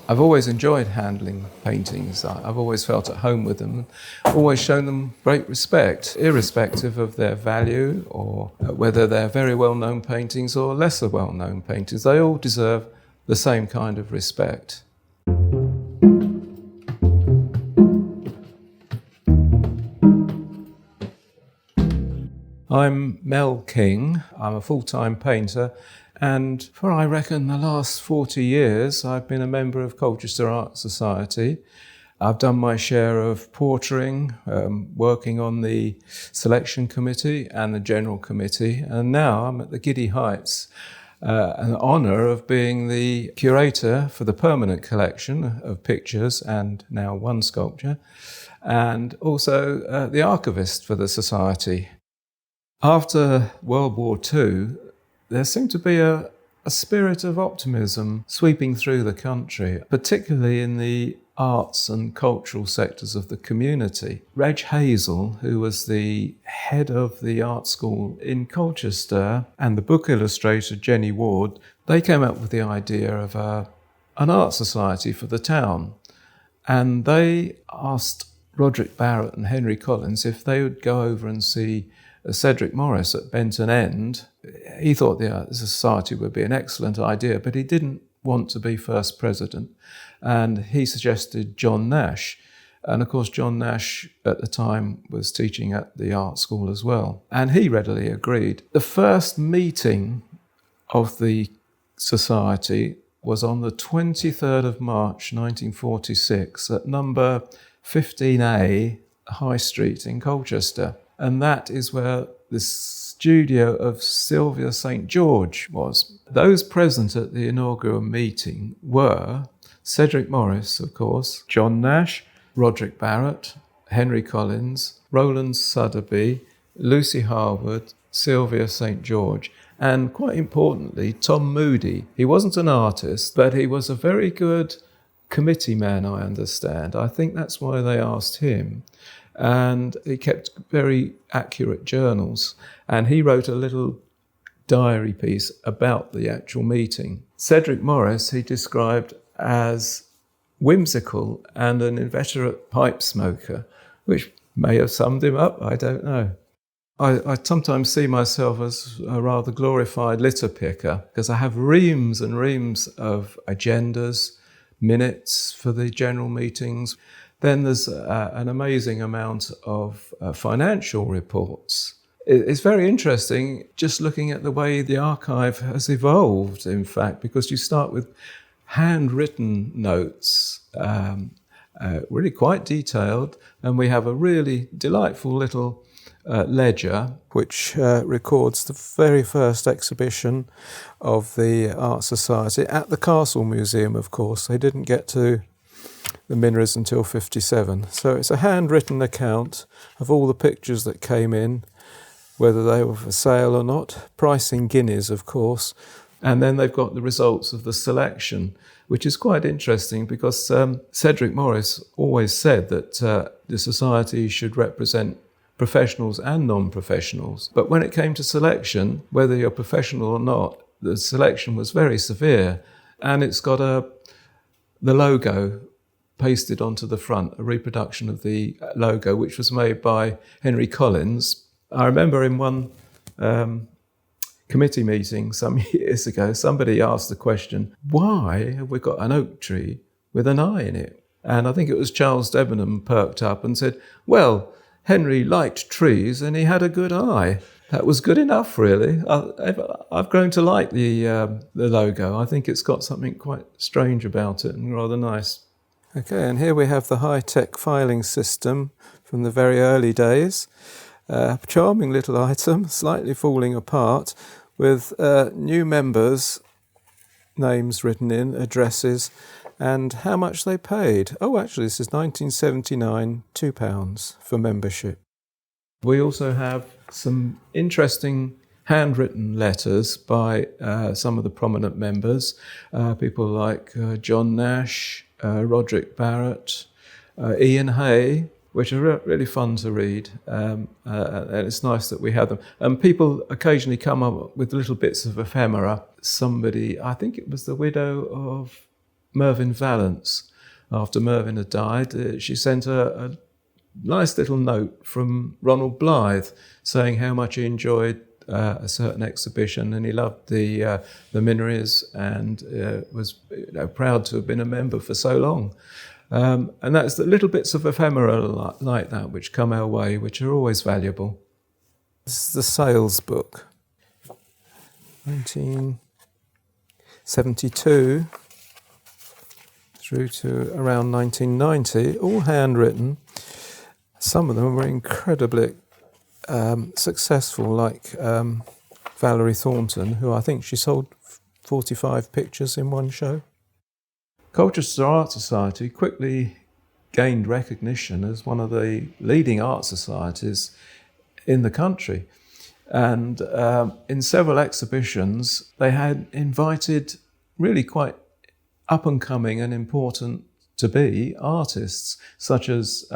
I've always enjoyed handling paintings. I've always felt at home with them, always shown them great respect, irrespective of their value or whether they're very well-known paintings or lesser well-known paintings. They all deserve the same kind of respect. I'm Mel King. I'm a full-time painter, and for I reckon the last 40 years I've been a member of Colchester Art Society. I've done my share of portering, working on the selection committee and the general committee, and now I'm at the giddy heights, an honour of being the curator for the permanent collection of pictures and now one sculpture, and also the archivist for the society. After World War II, there seemed to be a spirit of optimism sweeping through the country, particularly in the arts and cultural sectors of the community. Reg Hazel, who was the head of the art school in Colchester, and the book illustrator Jenny Ward, they came up with the idea of an art society for the town. And they asked Roderick Barrett and Henry Collins if they would go over and see Cedric Morris at Benton End. He thought the society would be an excellent idea, but he didn't want to be first president. And he suggested John Nash. And of course, John Nash at the time was teaching at the art school as well. And he readily agreed. The first meeting of the society was on the 23rd of March, 1946, at number 15A High Street in Colchester. And that is where the studio of Sylvia St. George was. Those present at the inaugural meeting were Cedric Morris, of course, John Nash, Roderick Barrett, Henry Collins, Roland Sudderby, Lucy Harwood, Sylvia St. George, and quite importantly, Tom Moody. He wasn't an artist, but he was a very good committee man, I understand. I think that's why they asked him. And he kept very accurate journals, and he wrote a little diary piece about the actual meeting. Cedric Morris he described as whimsical and an inveterate pipe smoker, which may have summed him up, I don't know. I sometimes see myself as a rather glorified litter picker, because I have reams and reams of agendas, minutes for the general meetings. Then there's an amazing amount of financial reports. It's very interesting just looking at the way the archive has evolved, in fact, because you start with handwritten notes, really quite detailed, and we have a really delightful little ledger which records the very first exhibition of the Art Society at the Castle Museum, of course. They didn't get to the Minras until 57. So it's a handwritten account of all the pictures that came in, whether they were for sale or not, price in guineas, of course. And then they've got the results of the selection, which is quite interesting because Cedric Morris always said that the society should represent professionals and non-professionals. But when it came to selection, whether you're professional or not, the selection was very severe. And it's got the logo pasted onto the front, a reproduction of the logo, which was made by Henry Collins. I remember in one committee meeting some years ago, somebody asked the question, why have we got an oak tree with an eye in it? And I think it was Charles Debenham perked up and said, well, Henry liked trees and he had a good eye. That was good enough, really. I've grown to like the logo. I think it's got something quite strange about it and rather nice. Okay, and here we have the high-tech filing system from the very early days. Charming little item, slightly falling apart, with new members' names written in, addresses, and how much they paid. Oh, actually, this is 1979, £2 for membership. We also have some interesting handwritten letters by some of the prominent members, people like John Nash, Roderick Barrett, Ian Hay, which are really fun to read, and it's nice that we have them. And people occasionally come up with little bits of ephemera. Somebody, I think it was the widow of Mervyn Vallance. After Mervyn had died, she sent a nice little note from Ronald Blythe saying how much he enjoyed a certain exhibition, and he loved the Minories, and was proud to have been a member for so long. And that's the little bits of ephemera like that which come our way, which are always valuable. This is the sales book, 1972 through to around 1990, all handwritten. Some of them were incredibly successful, like Valerie Thornton, who I think she sold 45 pictures in one show. Colchester Art Society quickly gained recognition as one of the leading art societies in the country. And in several exhibitions, they had invited really quite up-and-coming and important to be artists, such as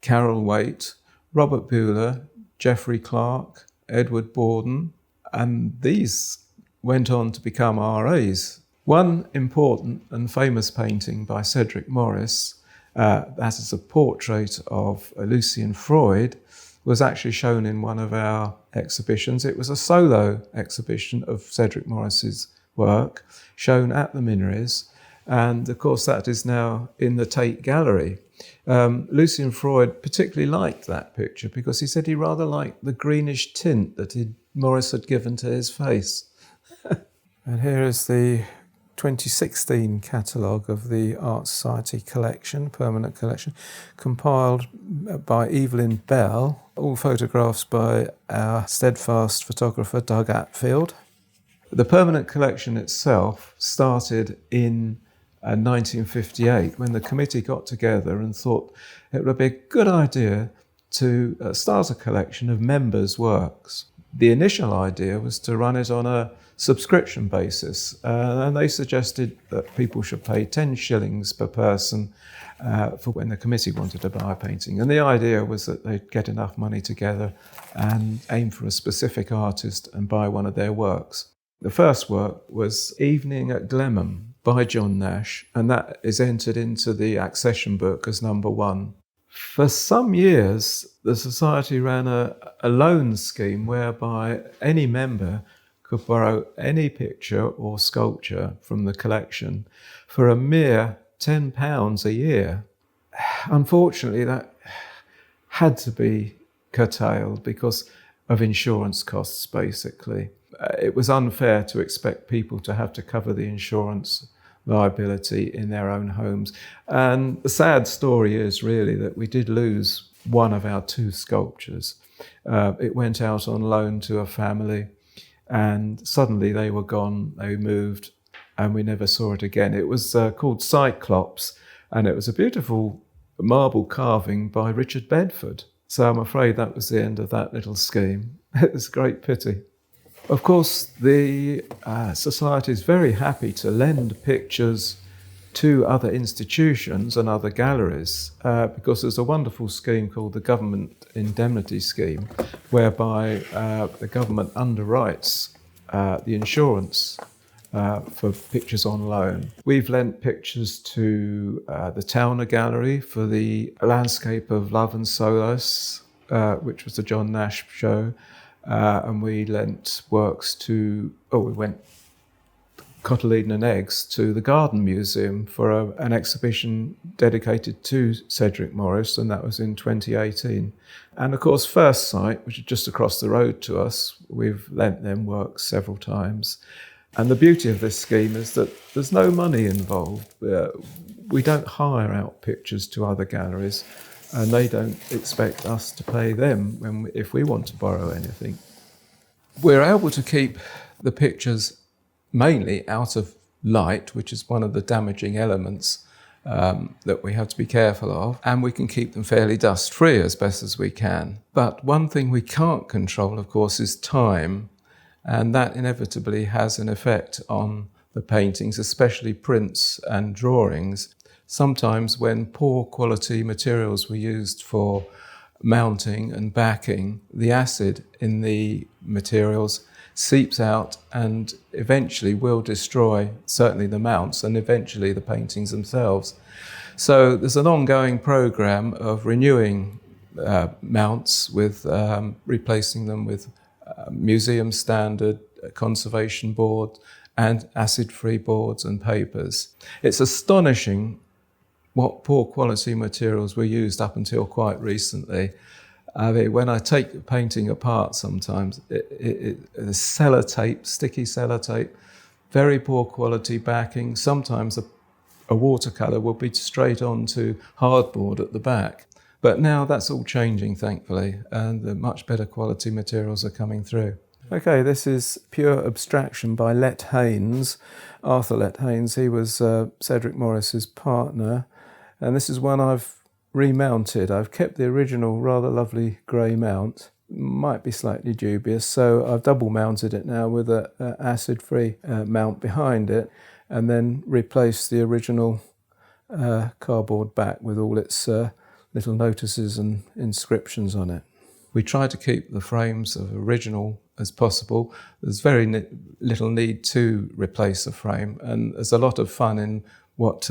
Carol Waite, Robert Buehler, Geoffrey Clark, Edward Borden, and these went on to become RAs. One important and famous painting by Cedric Morris, that is a portrait of Lucian Freud, was actually shown in one of our exhibitions. It was a solo exhibition of Cedric Morris's work, shown at the Minories, and of course that is now in the Tate Gallery. Lucian Freud particularly liked that picture because he said he rather liked the greenish tint that Morris had given to his face. And here is the 2016 catalogue of the Art Society collection, permanent collection, compiled by Evelyn Bell, all photographs by our steadfast photographer Doug Atfield. The permanent collection itself started in 1958 when the committee got together and thought it would be a good idea to start a collection of members' works. The initial idea was to run it on a subscription basis, and they suggested that people should pay 10 shillings per person for when the committee wanted to buy a painting. And the idea was that they'd get enough money together and aim for a specific artist and buy one of their works. The first work was Evening at Glenham by John Nash, and that is entered into the accession book as number 1. For some years, the Society ran a loan scheme whereby any member could borrow any picture or sculpture from the collection for a mere £10 a year. Unfortunately, that had to be curtailed because of insurance costs, basically. It was unfair to expect people to have to cover the insurance liability in their own homes. And the sad story is really that we did lose one of our 2 sculptures. It went out on loan to a family, and suddenly they were gone, they moved, and we never saw it again. It was called Cyclops, and it was a beautiful marble carving by Richard Bedford. So I'm afraid that was the end of that little scheme. It was a great pity. Of course, the Society is very happy to lend pictures to other institutions and other galleries because there's a wonderful scheme called the Government Indemnity Scheme, whereby the government underwrites the insurance for pictures on loan. We've lent pictures to the Towner Gallery for the landscape of Love and Solace, which was the John Nash show. And we lent works we went cotyledon and eggs to the Garden Museum for an exhibition dedicated to Cedric Morris, and that was in 2018. And of course, First Sight, which is just across the road to us, we've lent them works several times. And the beauty of this scheme is that there's no money involved. We don't hire out pictures to other galleries, and they don't expect us to pay them if we want to borrow anything. We're able to keep the pictures mainly out of light, which is one of the damaging elements that we have to be careful of, and we can keep them fairly dust-free as best as we can. But one thing we can't control, of course, is time, and that inevitably has an effect on the paintings, especially prints and drawings. Sometimes when poor quality materials were used for mounting and backing, the acid in the materials seeps out and eventually will destroy certainly the mounts and eventually the paintings themselves. So there's an ongoing program of renewing mounts with replacing them with museum standard conservation board and acid-free boards and papers. It's astonishing what poor quality materials were used up until quite recently. I mean, when I take the painting apart sometimes, the sellotape, sticky sellotape, very poor quality backing. Sometimes a watercolour will be straight onto hardboard at the back. But now that's all changing, thankfully, and the much better quality materials are coming through. Okay, this is Pure Abstraction by Let Haynes, Arthur Let Haynes. He was Cedric Morris's partner, and this is one I've remounted. I've kept the original rather lovely grey mount. Might be slightly dubious, so I've double mounted it now with an acid-free mount behind it, and then replaced the original cardboard back with all its little notices and inscriptions on it. We try to keep the frames as original as possible. There's very little need to replace a frame, and there's a lot of fun in what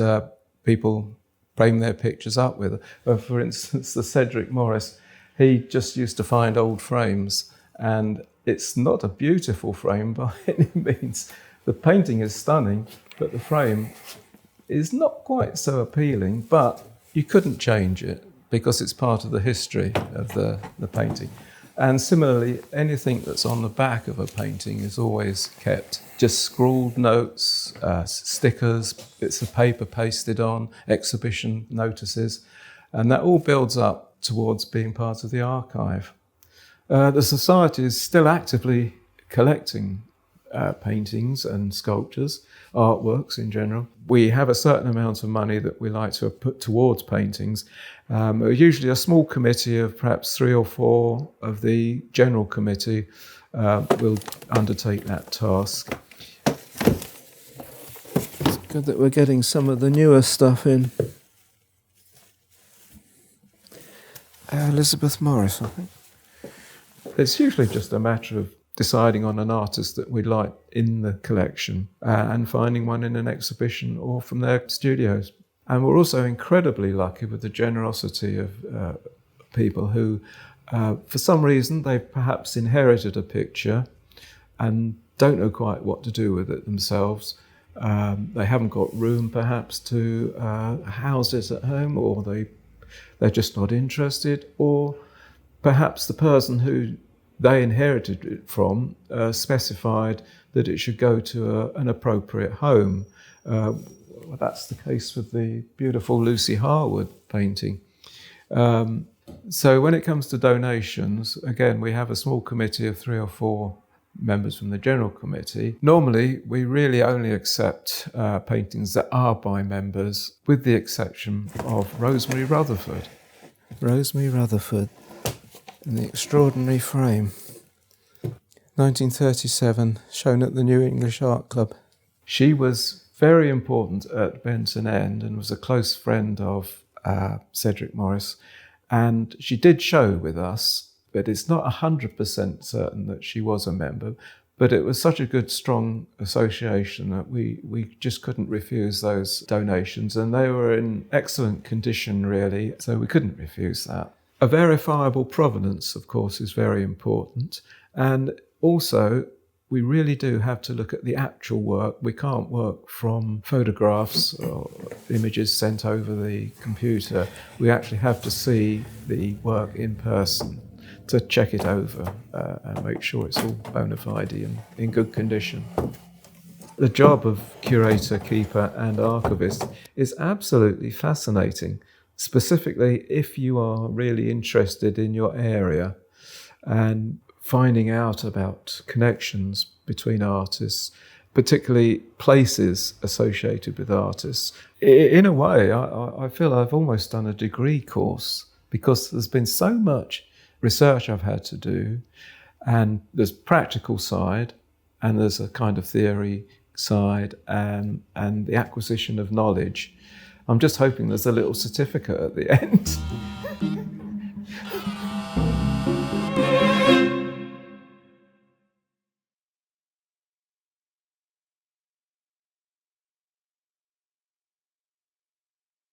people frame their pictures up with. For instance, the Cedric Morris, he just used to find old frames, and it's not a beautiful frame by any means. The painting is stunning, but the frame is not quite so appealing, but you couldn't change it because it's part of the history of the painting. And similarly, anything that's on the back of a painting is always kept. Just scrawled notes, stickers, bits of paper pasted on, exhibition notices, and that all builds up towards being part of the archive. The Society is still actively collecting paintings and sculptures, artworks in general. We have a certain amount of money that we like to put towards paintings. Usually a small committee of perhaps 3 or 4 of the general committee will undertake that task. It's good that we're getting some of the newer stuff in. Elizabeth Morris, I think. It's usually just a matter of deciding on an artist that we'd like in the collection and finding one in an exhibition or from their studios. And we're also incredibly lucky with the generosity of people who, for some reason, they've perhaps inherited a picture and don't know quite what to do with it themselves. They haven't got room perhaps to house it at home, or they're just not interested, or perhaps the person who they inherited it from specified that it should go to an appropriate home. Well, that's the case with the beautiful Lucy Harwood painting. So when it comes to donations, again, we have a small committee of 3 or 4 members from the general committee. Normally, we really only accept paintings that are by members, with the exception of Rosemary Rutherford. Rosemary Rutherford. In the extraordinary frame. 1937, shown at the New English Art Club. She was very important at Benton End and was a close friend of Cedric Morris. And she did show with us, but it's not 100% certain that she was a member. But it was such a good, strong association that we just couldn't refuse those donations. And they were in excellent condition, really, so we couldn't refuse that. A verifiable provenance, of course, is very important. And also, we really do have to look at the actual work. We can't work from photographs or images sent over the computer. We actually have to see the work in person to check it over and make sure it's all bona fide and in good condition. The job of curator, keeper and archivist is absolutely fascinating. Specifically, if you are really interested in your area and finding out about connections between artists, particularly places associated with artists. In a way, I feel I've almost done a degree course because there's been so much research I've had to do, and there's practical side, and there's a kind of theory side, and the acquisition of knowledge. I'm just hoping there's a little certificate at the end.